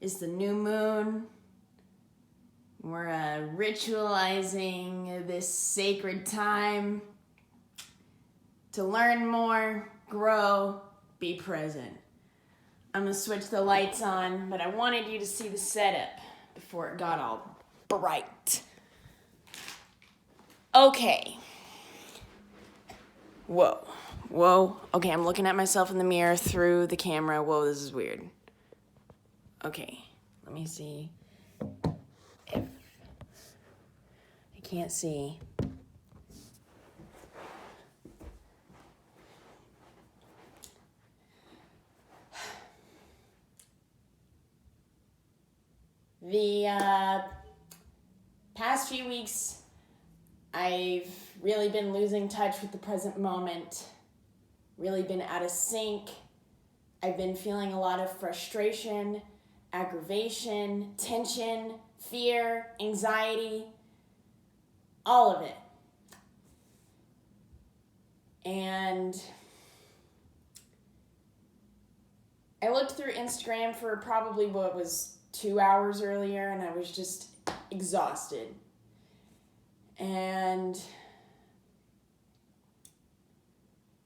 It's the new moon. We're ritualizing this sacred time to learn more, grow, be present. I'm gonna switch the lights on, but I wanted you to see the setup before it got all bright. Okay. Whoa. Okay, I'm looking at myself in the mirror through the camera. Whoa, this is weird. Okay, let me see if I can't see. The past few weeks, I've really been losing touch with the present moment, really been out of sync. I've been feeling a lot of frustration, aggravation, tension, fear, anxiety, all of it. And I looked through Instagram for probably 2 hours earlier, and I was just exhausted. And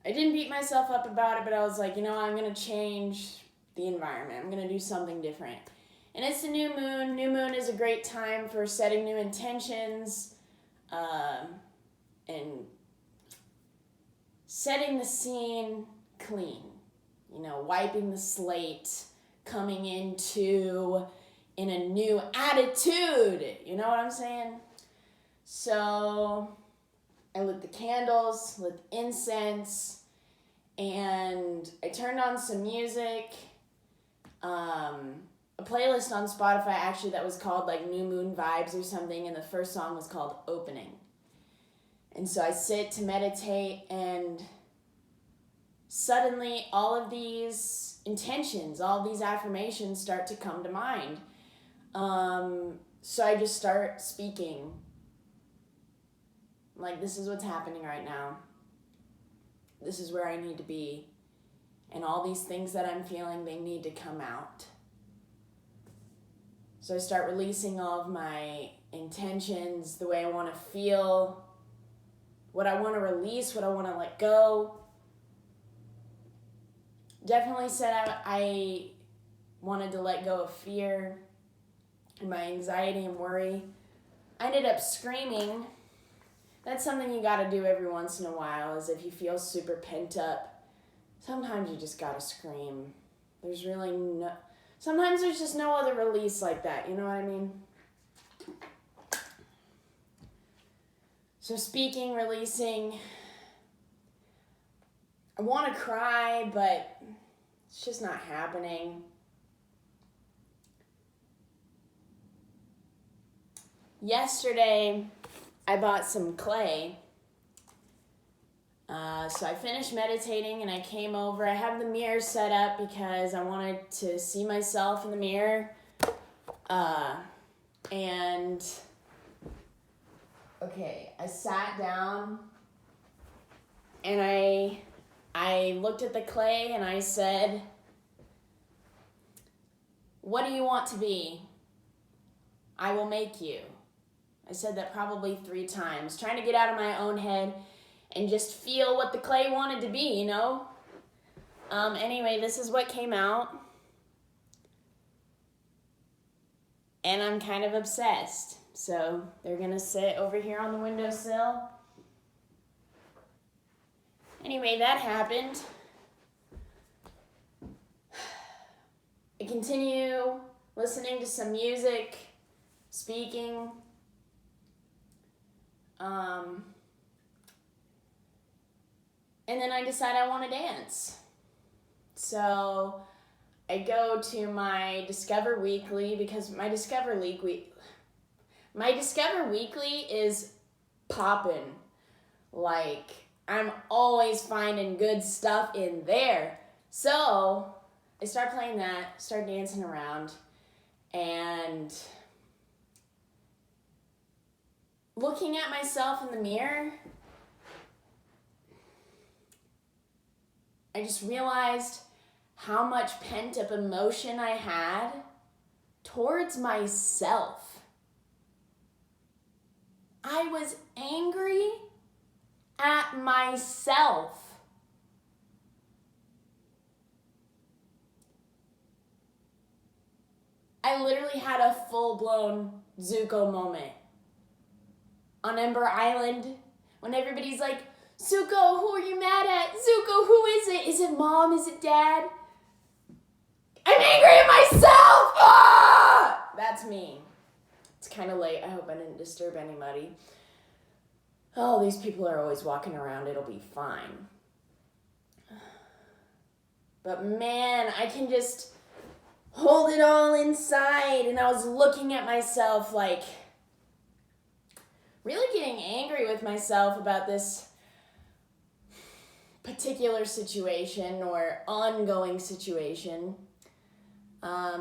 I didn't beat myself up about it, but I was like, I'm going to change the environment. I'm going to do something different. And it's the new moon. New moon is a great time for setting new intentions and setting the scene clean. Wiping the slate, coming in a new attitude. You know what I'm saying? So I lit the candles, lit incense, and I turned on some music. A playlist on Spotify actually that was called like New Moon Vibes or something, and the first song was called Opening. And so I sit to meditate, and suddenly all of these intentions, all these affirmations start to come to mind. So I just start speaking. Like, this is what's happening right now. This is where I need to be. And all these things that I'm feeling, they need to come out. So I start releasing all of my intentions, the way I want to feel, what I want to release, what I want to let go. Definitely said I wanted to let go of fear and my anxiety and worry. I ended up screaming. That's something you gotta do every once in a while, is if you feel super pent up. Sometimes you just gotta scream. Sometimes there's just no other release like that, you know what I mean? So speaking, releasing. I want to cry, but it's just not happening. Yesterday, I bought some clay. So I finished meditating and I came over. I have the mirror set up because I wanted to see myself in the mirror. I sat down and I looked at the clay and I said, "What do you want to be? I will make you." I said that probably 3 times, trying to get out of my own head and just feel what the clay wanted to be, Anyway, this is what came out. And I'm kind of obsessed. So they're going to sit over here on the windowsill. Anyway, that happened. I continue listening to some music, speaking. And then I decide I want to dance. So I go to my Discover Weekly because my Discover Weekly is poppin'. Like, I'm always finding good stuff in there. So I start playing that, start dancing around, and looking at myself in the mirror, I just realized how much pent-up emotion I had towards myself. I was angry at myself. I literally had a full-blown Zuko moment on Ember Island when everybody's like, Zuko, who are you mad at? Zuko, who is it? Is it mom? Is it dad? I'm angry at myself! Ah! That's me. It's kind of late. I hope I didn't disturb anybody. Oh, these people are always walking around. It'll be fine. But man, I can just hold it all inside. And I was looking at myself like, really getting angry with myself about this particular situation or ongoing situation.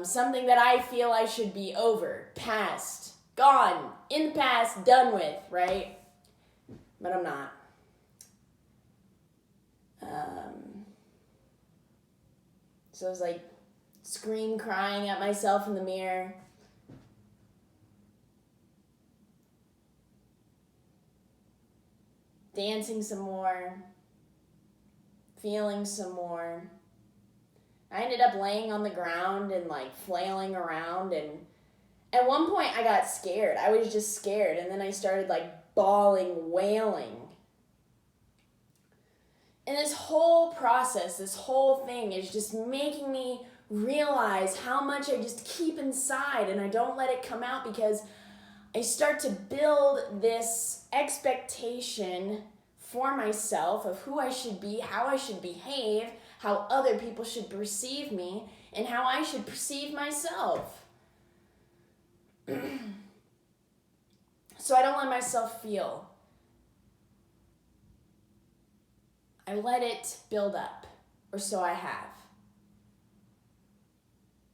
Something that I feel I should be over, past, gone, in the past, done with, right? But I'm not. So I was like scream crying at myself in the mirror. Dancing some more. Feeling some more. I ended up laying on the ground and like flailing around, and at one point I got scared. I was just scared, and then I started like bawling, wailing. And this whole process, this whole thing is just making me realize how much I just keep inside and I don't let it come out, because I start to build this expectation for myself of who I should be, how I should behave, how other people should perceive me, and how I should perceive myself. So I don't let myself feel. I let it build up, or so I have.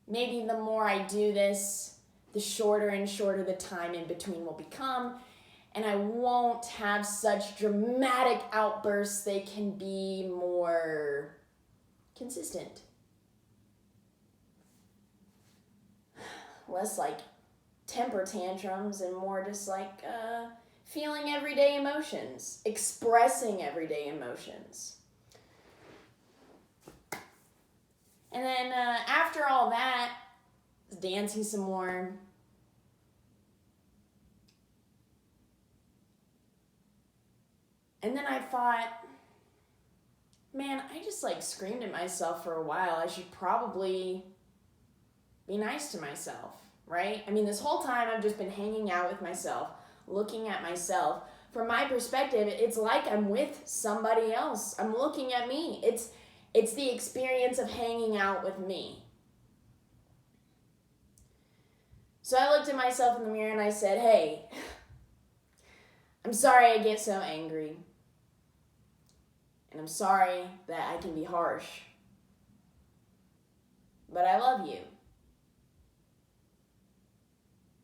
Maybe the more I do this, the shorter and shorter the time in between will become, and I won't have such dramatic outbursts. They can be more consistent. Less like temper tantrums and more just like feeling everyday emotions, expressing everyday emotions. And then after all that, dancing some more. And then I thought, man, I just like screamed at myself for a while. I should probably be nice to myself, right? I mean, this whole time I've just been hanging out with myself, looking at myself. From my perspective, it's like I'm with somebody else. I'm looking at me. It's the experience of hanging out with me. So I looked at myself in the mirror and I said, hey, I'm sorry I get so angry. And I'm sorry that I can be harsh. But I love you.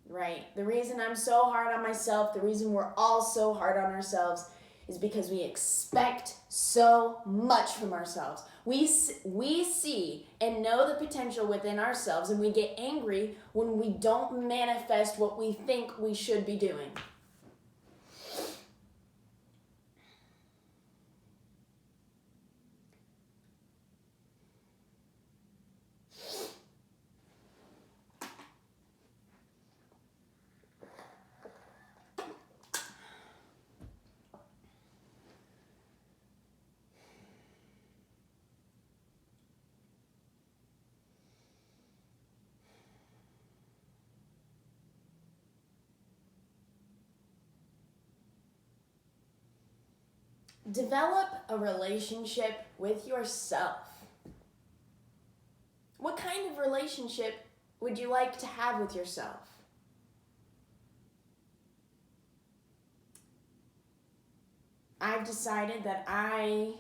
Right? The reason I'm so hard on myself, the reason we're all so hard on ourselves is because we expect so much from ourselves. We see and know the potential within ourselves, and we get angry when we don't manifest what we think we should be doing. Develop a relationship with yourself. What kind of relationship would you like to have with yourself? I've decided that I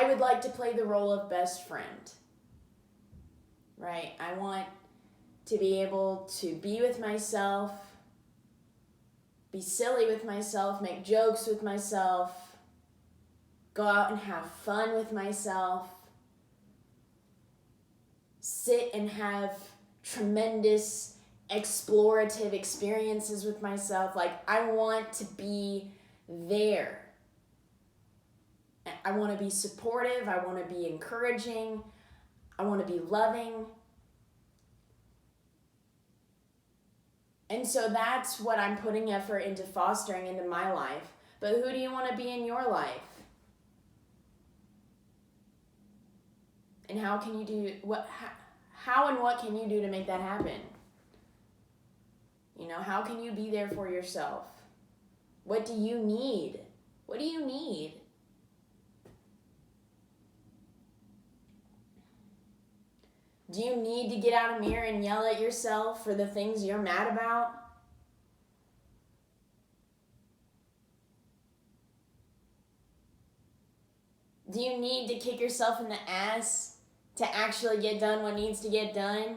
would like to play the role of best friend. Right? I want to be able to be with myself, be silly with myself, make jokes with myself, go out and have fun with myself, sit and have tremendous explorative experiences with myself. Like, I want to be there. I want to be supportive. I want to be encouraging. I want to be loving. And so that's what I'm putting effort into fostering into my life. But who do you want to be in your life? And how can you do what? How and what can you do to make that happen? You know, how can you be there for yourself? What do you need? What do you need? Do you need to get out a mirror and yell at yourself for the things you're mad about? Do you need to kick yourself in the ass to actually get done what needs to get done?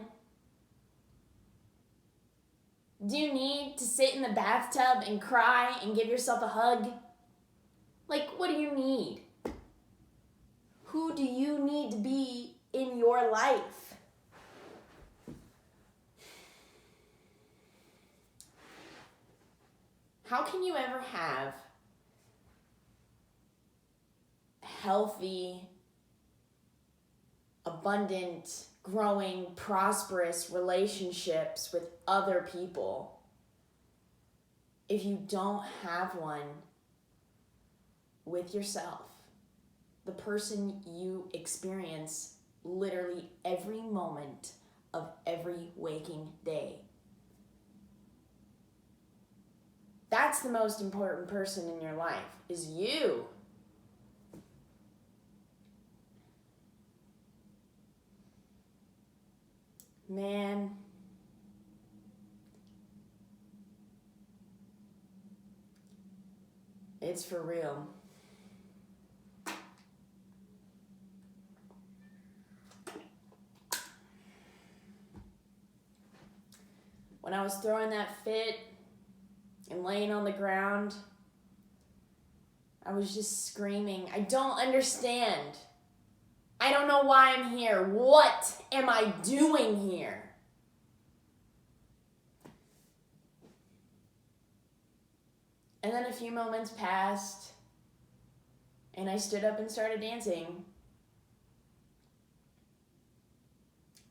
Do you need to sit in the bathtub and cry and give yourself a hug? Like, what do you need? Who do you need to be in your life? How can you ever have healthy, abundant, growing, prosperous relationships with other people if you don't have one with yourself? The person you experience literally every moment of every waking day. That's the most important person in your life, is you. Man, it's for real. When I was throwing that fit and laying on the ground, I was just screaming, I don't understand. I don't know why I'm here. What am I doing here? And then a few moments passed, and I stood up and started dancing.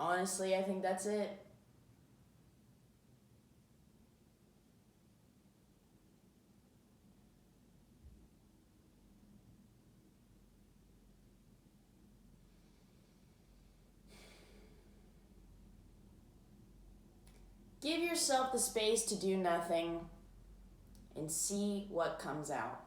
Honestly, I think that's it. Give yourself the space to do nothing and see what comes out.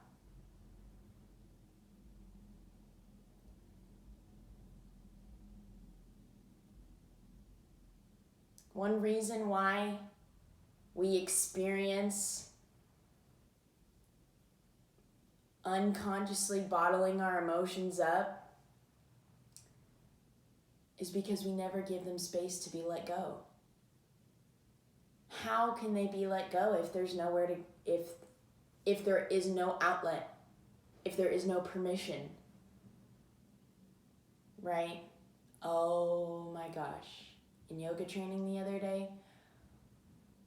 One reason why we experience unconsciously bottling our emotions up is because we never give them space to be let go. How can they be let go if there's nowhere to, if there is no outlet, if there is no permission, right? Oh my gosh. In yoga training the other day,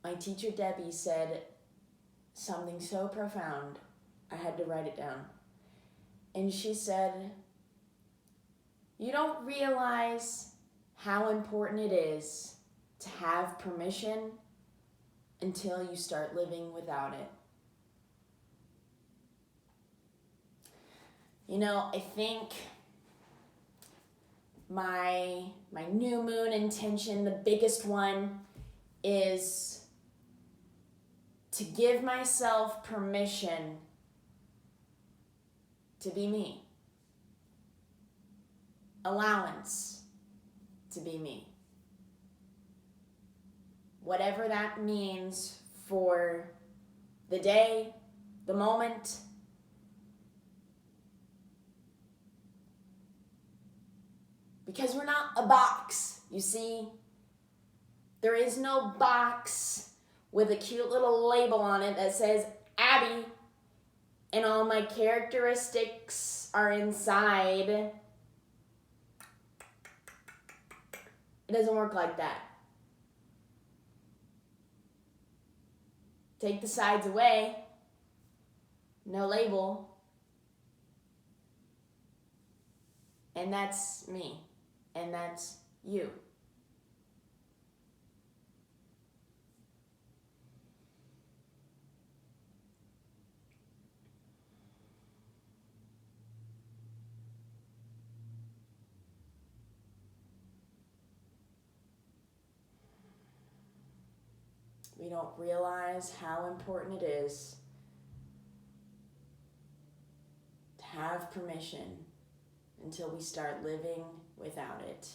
my teacher Debbie said something so profound, I had to write it down. And she said, you don't realize how important it is to have permission until you start living without it. You know, I think my new moon intention, the biggest one, is to give myself permission to be me. Allowance to be me. Whatever that means for the day, the moment. Because we're not a box, you see? There is no box with a cute little label on it that says Abby, and all my characteristics are inside. It doesn't work like that. Take the sides away. No label. And that's me. And that's you. We don't realize how important it is to have permission until we start living without it.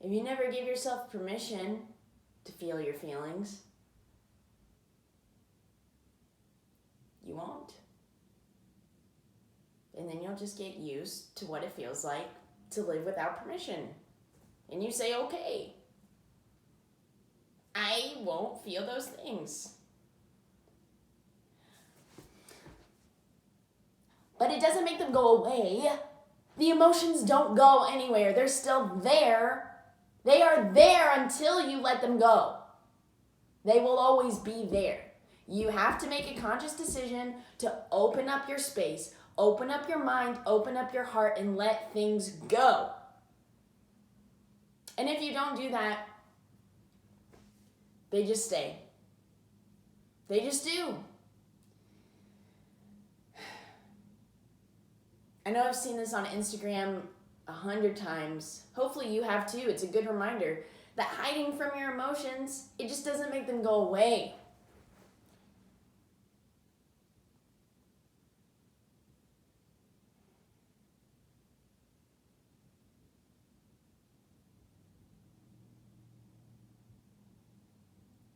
If you never give yourself permission to feel your feelings, you won't. And then you'll just get used to what it feels like to live without permission. And you say, okay, I won't feel those things. But it doesn't make them go away. The emotions don't go anywhere. They're still there. They are there until you let them go. They will always be there. You have to make a conscious decision to open up your space, open up your mind, open up your heart, and let things go. And if you don't do that, they just stay. They just do. I know I've seen this on Instagram 100 times. Hopefully you have too. It's a good reminder that hiding from your emotions, it just doesn't make them go away.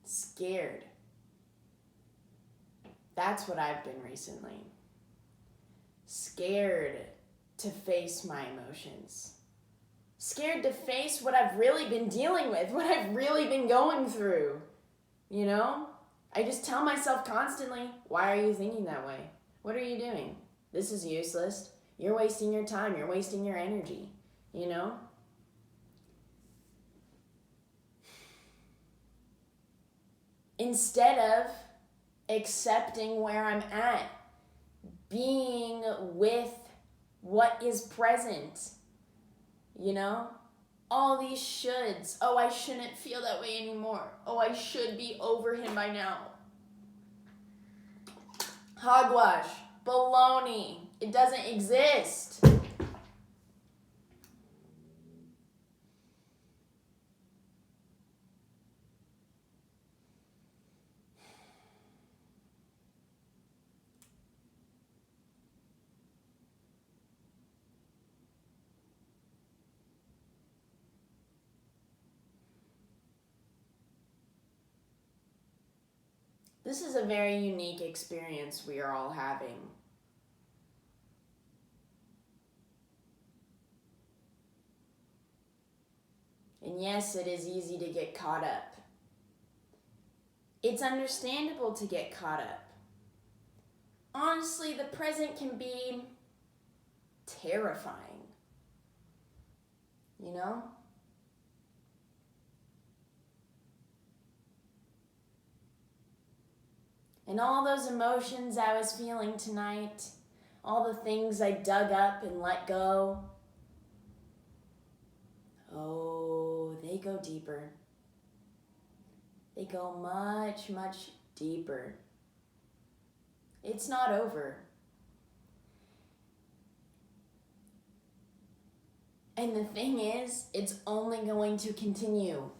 Scared. That's what I've been recently. Scared to face my emotions. Scared to face what I've really been dealing with, what I've really been going through. You know? I just tell myself constantly, why are you thinking that way? What are you doing? This is useless. You're wasting your time. You're wasting your energy. You know? Instead of accepting where I'm at, being with what is present, you know? All these shoulds. Oh, I shouldn't feel that way anymore. Oh, I should be over him by now. Hogwash. Baloney. It doesn't exist. This is a very unique experience we are all having. And yes, it is easy to get caught up. It's understandable to get caught up. Honestly, the present can be terrifying. You know? And all those emotions I was feeling tonight, all the things I dug up and let go, oh, they go deeper. They go much, much deeper. It's not over. And the thing is, it's only going to continue.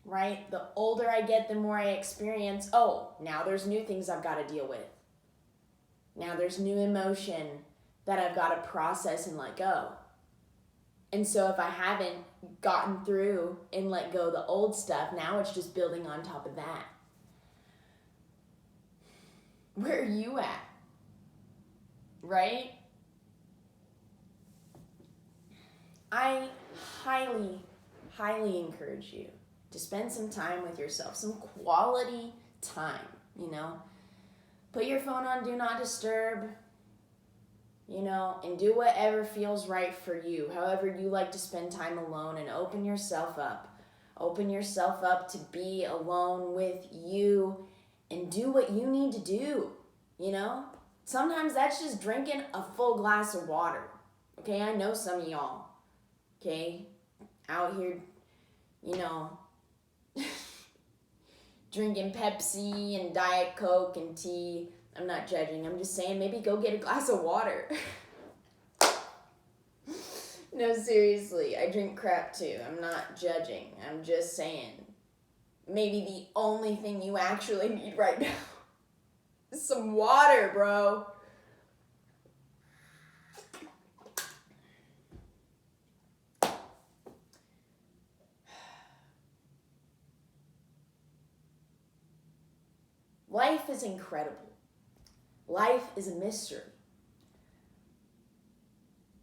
Right? The older I get, the more I experience, oh, now there's new things I've got to deal with. Now there's new emotion that I've got to process and let go. And so if I haven't gotten through and let go the old stuff, now it's just building on top of that. Where are you at? Right? I highly, highly encourage you to spend some time with yourself, some quality time, you know. Put your phone on Do Not Disturb. and do whatever feels right for you, however you like to spend time alone, and open yourself up. Open yourself up to be alone with you and do what you need to do, Sometimes that's just drinking a full glass of water, okay? I know some of y'all, okay, out here, drinking Pepsi and Diet Coke and tea. I'm not judging. I'm just saying maybe go get a glass of water. No, seriously. I drink crap too. I'm not judging. I'm just saying maybe the only thing you actually need right now is some water, bro. Life is incredible. Life is a mystery.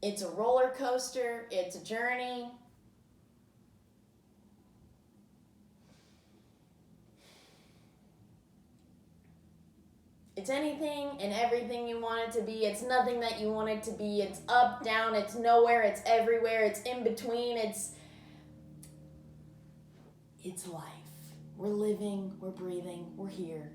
It's a roller coaster. It's a journey. It's anything and everything you want it to be. It's nothing that you want it to be. It's up, down, it's nowhere, it's everywhere, it's in between. It's life. We're living, we're breathing, we're here.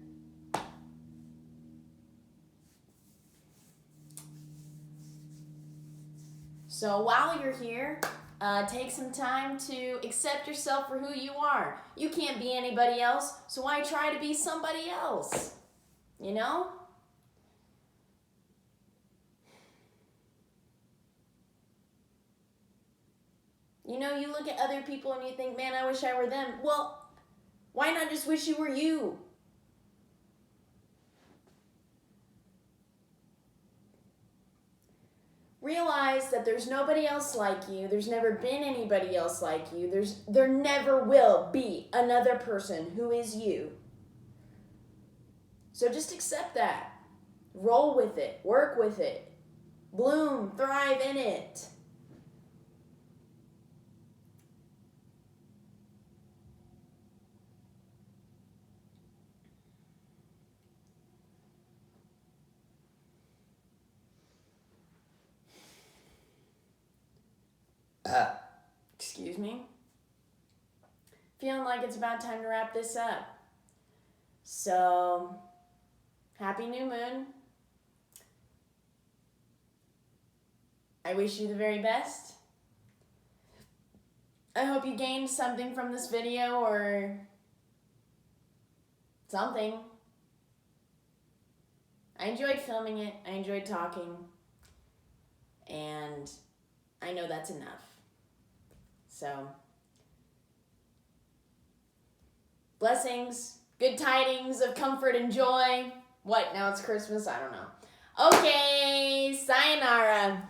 So while you're here, take some time to accept yourself for who you are. You can't be anybody else, so why try to be somebody else? You look at other people and you think, man, I wish I were them. Well, why not just wish you were you? Realize that there's nobody else like you. There's never been anybody else like you. There never will be another person who is you. So just accept that. Roll with it. Work with it. Bloom. Thrive in it. Excuse me. Feeling like it's about time to wrap this up. So, happy new moon. I wish you the very best. I hope you gained something from this video or something. I enjoyed filming it. I enjoyed talking. And I know that's enough. So, blessings, good tidings of comfort and joy. What, now it's Christmas? I don't know. Okay, sayonara.